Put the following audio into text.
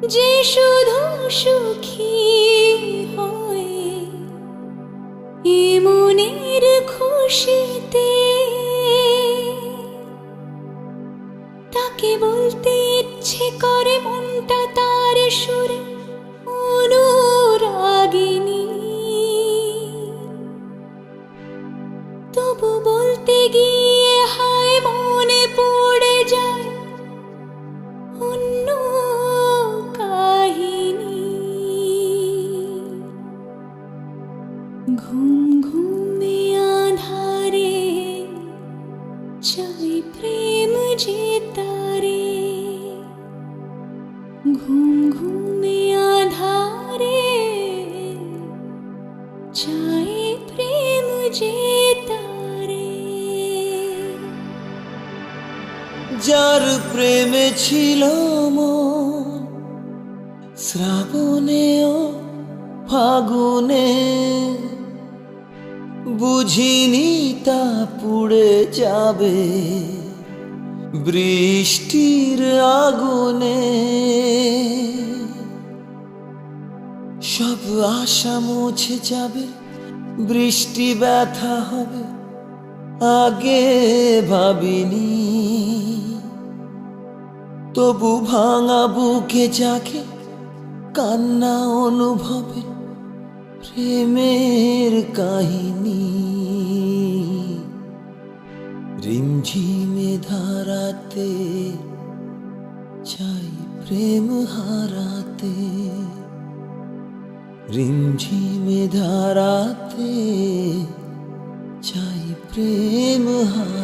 যে শুধু সুখী হয় এ মনের খুশিতে, তাকে বলতে ইচ্ছে করে মনটা তার সুরে অনুরাগিনী। তবু বলতে গিয়ে হায় মনে পড়ে যায় অন্য কাহিনী। ঘুম ঘুমে আধারে চাই প্রেম যে তারে, ঘুম ঘুমে আধারে চাই প্রেম যে তারে। যার প্রেমে ছিল মন শ্রাবণে ও ফাগুনে, বুঝিনি তা পুড়ে যাবে বৃষ্টির আগুনে। সব আশা মুছে যাবে, বৃষ্টি ব্যথা হবে আগে ভাবিনি। তবু ভাঙা বুকে জাগে কান্না অনুভবে প্রেমের কাহিনী। রিমঝিমে ধারাতে চাই প্রেম হারাতে, রিমঝিমে ধারাতে চাই প্রেম হারাতে।